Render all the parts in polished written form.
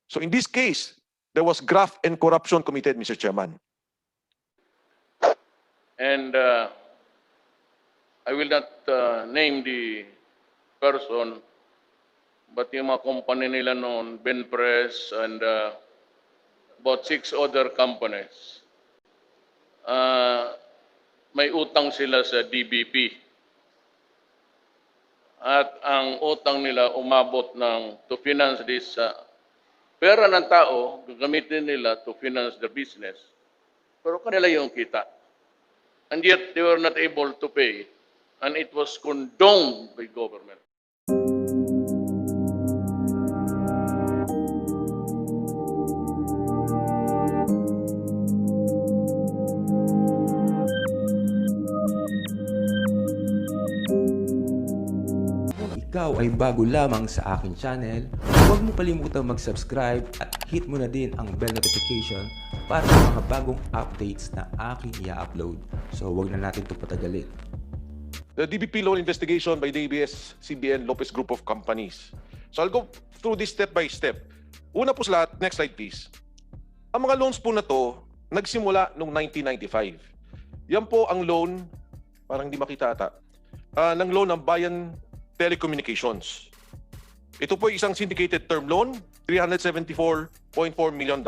So in this case, there was graft and corruption committed, Mr. Chairman. And I will not name the person, but yung mga company nila noon, Benpress and about 6 other companies, may utang sila sa DBP. At ang utang nila umabot to finance this pera ng tao, gagamitin nila to finance the business. Pero kanila yung kita. And yet, they were not able to pay. And it was condoned by government. Kung ikaw ay bago lamang sa aking channel, huwag mo kalimutang mag-subscribe at hit mo na din ang bell notification para sa mga bagong updates na aking i-upload. So huwag na natin ito patagalin. The DBP loan investigation by the ABS-CBN Lopez Group of Companies. So I'll go through this step by step. Una po sa lahat, next slide please. Ang mga loans po na to, nagsimula noong 1995. Yan po ang loan, parang hindi makita ata, ng loan ng Bayan Telecommunications. Ito po ay isang syndicated term loan, $374.4 million.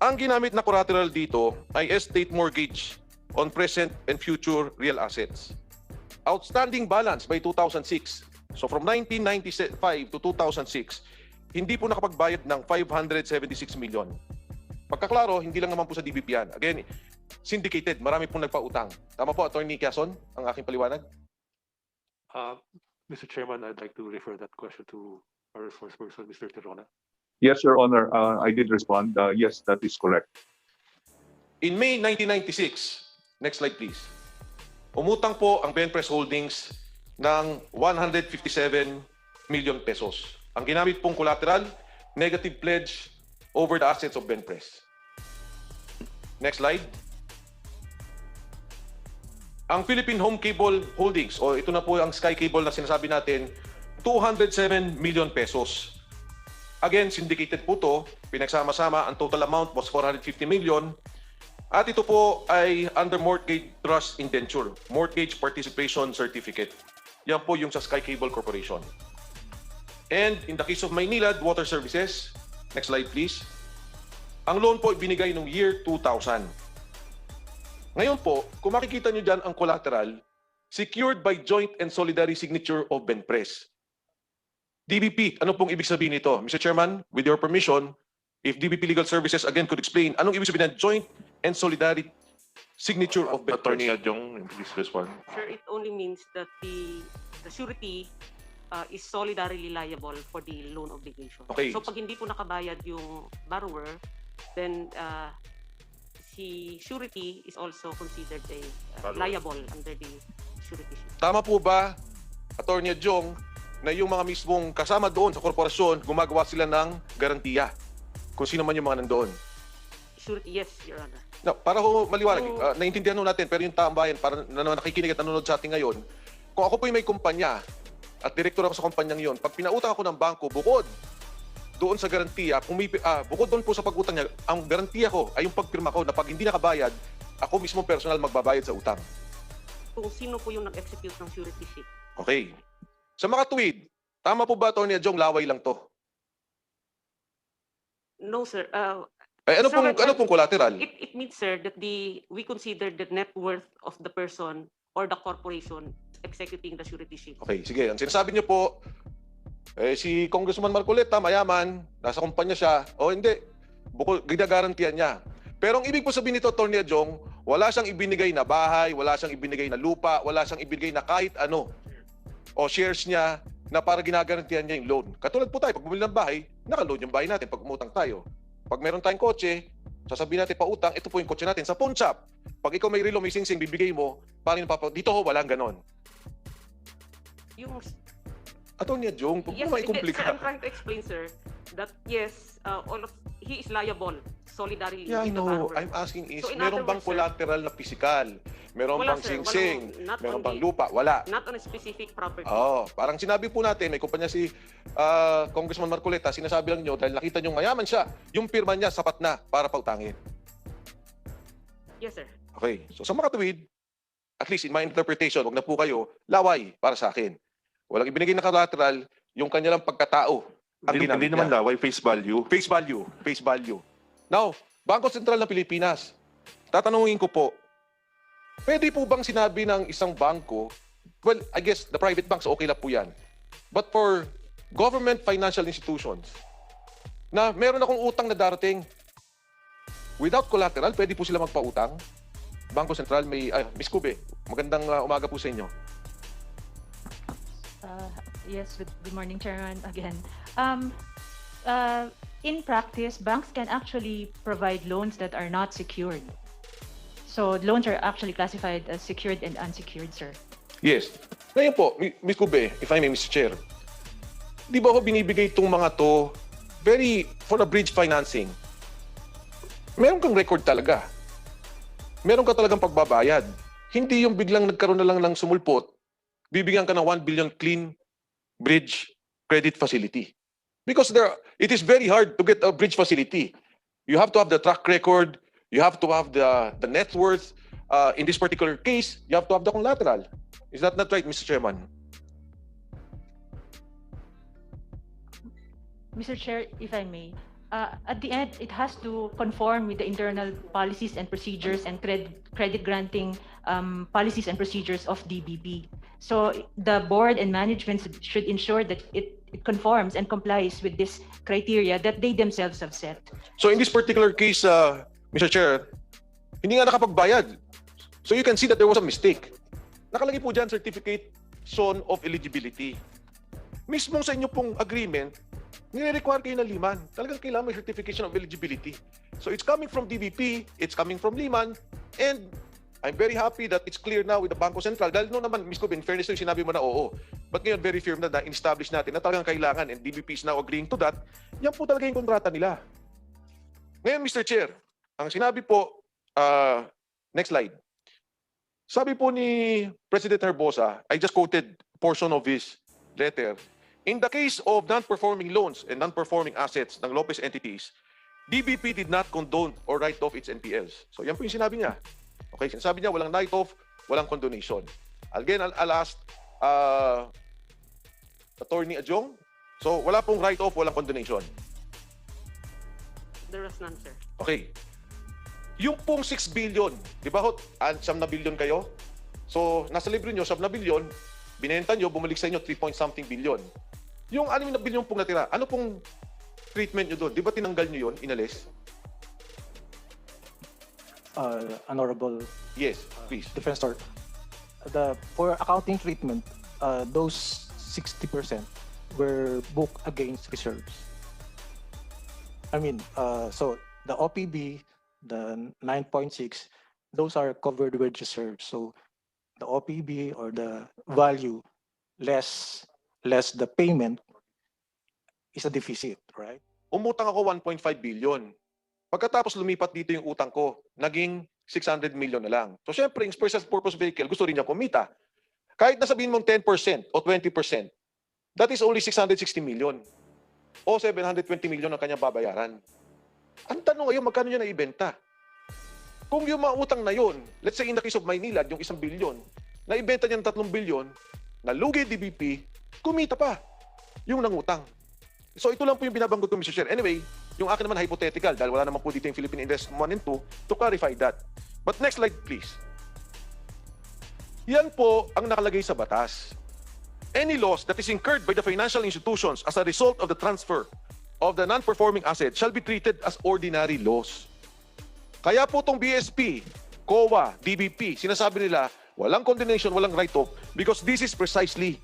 Ang ginamit na collateral dito ay estate mortgage on present and future real assets. Outstanding balance by 2006. So from 1995 to 2006, hindi po nakapagbayad ng 576 million. Pagkaklaro, hindi lang naman po sa DBP yan. Again, syndicated, marami pong nagpautang. Tama po, Attorney Quezon, ang aking paliwanag? Mr. Chairman, I'd like to refer that question to our first person, Mr. Tirona. Yes, Your Honor. I did respond. Yes, that is correct. In May 1996, next slide please, umutang po ang Benpress Holdings ng 157 million pesos. Ang ginamit pong collateral, negative pledge over the assets of Benpress. Next slide. Ang Philippine Home Cable Holdings, o ito na po ang Sky Cable na sinasabi natin, 207 million pesos. Again, syndicated po to, pinagsama-sama, ang total amount was 450 million. At ito po ay under mortgage trust indenture, mortgage participation certificate. Yan po yung sa Sky Cable Corporation. And in the case of Maynilad Water Services, next slide please, ang loan po binigay noong year 2000. Ngayon po, kung makikita nyo dyan ang collateral, secured by joint and solidary signature of Benpress. DBP, ano pong ibig sabihin nito? Mr. Chairman, with your permission, if DBP Legal Services again could explain, anong ibig sabihin ng joint and solidary signature of Benpress? Attorney Adjong, please respond. Sir, it only means that the surety is solidarily liable for the loan obligation. Okay. So pag hindi po nakabayad yung borrower, then si surety is also considered liable under the surety sheet. Tama po ba, Attorney Jong, na yung mga mismong kasama doon sa korporasyon, gumagawa sila ng garantiya kung sino man yung mga nandoon? Surety, yes, Your Honor. No, para ho maliwanag, So, naiintindihan ho natin, pero yung Tambayan, para nakikinig at nanonood sa atin ngayon, kung ako po yung may kumpanya at direktor ako sa kumpanyang yon, pag pinautang ako ng bangko, bukod doon sa garantiya, bukod doon po sa pag-utang niya, ang garantiya ko ay yung pagpirma ko na pag hindi nakabayad, ako mismo personal magbabayad sa utang. Kung sino po yung nag-execute ng surety sheet. Okay. Sa mga tuwid, tama po ba, Atty. Jong, laway lang to? No, sir. Ano Sir, pong collateral? It means, sir, that we consider the net worth of the person or the corporation executing the surety sheet. Okay, sige. Ang sinasabi niyo po, si Congressman Marcoleta, mayaman, nasa kumpanya siya, o hindi, ginagarantiyan niya. Pero ang ibig po sabihin nito, Atty. Jong, wala siyang ibinigay na bahay, wala siyang ibinigay na lupa, wala siyang ibinigay na kahit ano, o shares niya na para ginagarantiyan niya yung loan. Katulad po tayo, pag bumili ng bahay, naka-loan yung bahay natin pag umutang tayo. Pag meron tayong kotse, sasabihin natin pautang, ito po yung kotse natin sa pawn shop. Pag ikaw may relo, may singsing, bibigay mo, paano dito ho, walang ganon. Yung Atty. Jong, huwag mo Sir, I'm maikomplika. trying to explain, sir, that yes, he is liable solidarily Yeah, I with the know. borrower. I'm asking is, So in meron other bang words, sir, collateral na pisikal? Meron wala, bang sir. singsing? Not Meron on bang the- lupa? Wala. Not on a specific property. Oh, parang sinabi po natin, may kumpanya si Congressman Marcoleta, sinasabi lang nyo, dahil nakita nyo mayaman siya, yung pirma niya sapat na para pautangin. Yes, sir. Okay, so sa makatuwid, at least in my interpretation, wag na po kayo, laway para sa akin. Walang ibinigay na collateral, yung kanya lang pagkatao ang ginamit Hindi naman niya. laway, face value. Face value, face value. Now, Bangko Sentral ng Pilipinas, tatanungin ko po, pwede po bang sinabi ng isang bangko, well, I guess the private banks, okay lang po yan. But for government financial institutions, na meron akong utang na darating, without collateral, pwede po sila magpautang? Bangko Sentral, Ms. Cube, magandang umaga po sa inyo. Yes, good morning, Chairman, again. In practice, banks can actually provide loans that are not secured. So loans are actually classified as secured and unsecured, sir. Yes. Ngayon po, Ms. Cube, if I may, Mr. Chair, di ba ho binibigay itong mga to for a bridge financing? Meron kang record talaga. Meron ka talagang pagbabayad. Hindi yung biglang nagkaroon na lang ng sumulpot, bibigyan ka ng 1 billion clean bridge credit facility. Because it is very hard to get a bridge facility. You have to have the track record, you have to have the net worth. In this particular case, you have to have the collateral. Is that not right, Mr. Chairman? Mr. Chair, if I may, at the end, it has to conform with the internal policies and procedures and credit granting policies and procedures of DBP. So the board and management should ensure that it conforms and complies with this criteria that they themselves have set. So in this particular case, Mr. Chair, hindi nga nakapagbayad. So you can see that there was a mistake. Nakalagay po dyan, certification of eligibility. Mismong sa inyo pong agreement, nire-require kayo na Liman. Talagang kailangan may certification of eligibility. So it's coming from DBP, it's coming from Liman, and I'm very happy that it's clear now with the Bangko Sentral. Dahil no naman, Ms. Cube, in fairness yung sinabi mo na oo. But ngayon, very firm na in-establish natin na talagang kailangan, and DBP is now agreeing to that. Yan po talaga yung kontrata nila. Ngayon, Mr. Chair, ang sinabi po, next slide. Sabi po ni President Herbosa, I just quoted a portion of his letter. In the case of non-performing loans and non-performing assets ng Lopez entities, DBP did not condone or write off its NPLs. So yan po yung sinabi niya. Okay, sinasabi niya walang write-off, walang condonation. Again, I'll ask Attorney Adjong. So wala pong write-off, walang condonation. There was none, sir. Okay. Yung pong 6 billion, di ba ho, 7 na billion kayo? So, nasa libro nyo, 7 na billion, binenta nyo, bumalik sa inyo 3 point something billion. Yung 6 na billion pong natira, ano pong treatment nyo doon? Di ba tinanggal nyo yun, inalis? Honorable Yes, please. Defensor, for accounting treatment, those 60% were booked against reserves. I mean, so the OPB, the 9.6, those are covered with reserves. So the OPB or the value less the payment is a deficit, right? Umutang ako 1.5 billion. Pagkatapos lumipat dito yung utang ko, naging 600 million na lang. So syempre, yung special purpose vehicle, gusto rin niya kumita. Kahit nasabihin mong 10% o 20%, that is only 660 million. O 720 million ang kanyang babayaran. Ang tanong ngayon, magkano niya naibenta? Kung yung mga utang na yun, let's say in the case of Maynilad, yung 1 billion, naibenta niya ng 3 billion, nalugi DBP, kumita pa yung nangutang. So ito lang po yung binabanggit ko, Mr. Chair. Anyway, yung akin naman hypothetical dahil wala naman po dito yung Philippine Investment 1 and 2 to clarify that. But next slide, please. Yan po ang nakalagay sa batas. Any loss that is incurred by the financial institutions as a result of the transfer of the non-performing asset shall be treated as ordinary loss. Kaya po itong BSP, COA, DBP, sinasabi nila, walang condonation, walang write-off because this is precisely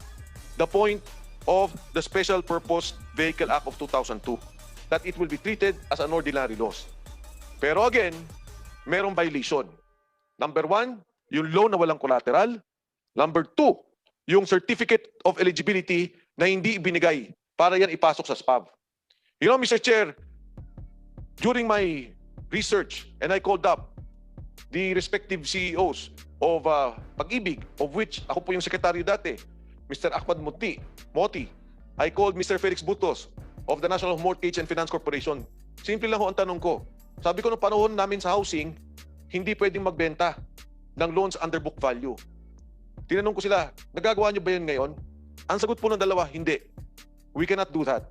the point of the Special Purpose Vehicle Act of 2002, that it will be treated as an ordinary loss. Pero again, merong violation. Number 1, yung loan na walang collateral. Number 2, yung certificate of eligibility na hindi ibinigay para yan ipasok sa SPAV. You know, Mr. Chair, during my research, and I called up the respective CEOs of Pag-ibig, of which ako po yung sekretaryo dati, Mr. Ahmad Moti. I called Mr. Felix Butos of the National Mortgage and Finance Corporation. Simple lang ho ang tanong ko. Sabi ko, noong panahon namin sa housing, hindi pwedeng magbenta ng loans under book value. Tinanong ko sila, nagagawa nyo ba yun ngayon? Ang sagot po ng dalawa, hindi. We cannot do that.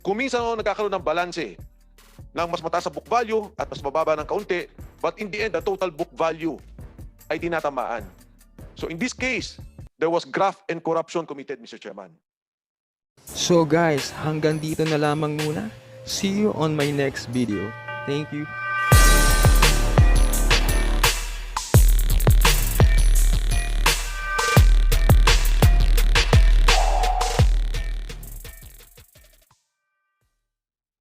Kung minsan ako nagkakaroon ng balanse ng mas mataas sa book value at mas mababa ng kaunti, but in the end, the total book value ay tinatamaan. So in this case, there was graft and corruption committed, Mr. Chairman. So guys, hanggang dito na lamang muna. See you on my next video. Thank you.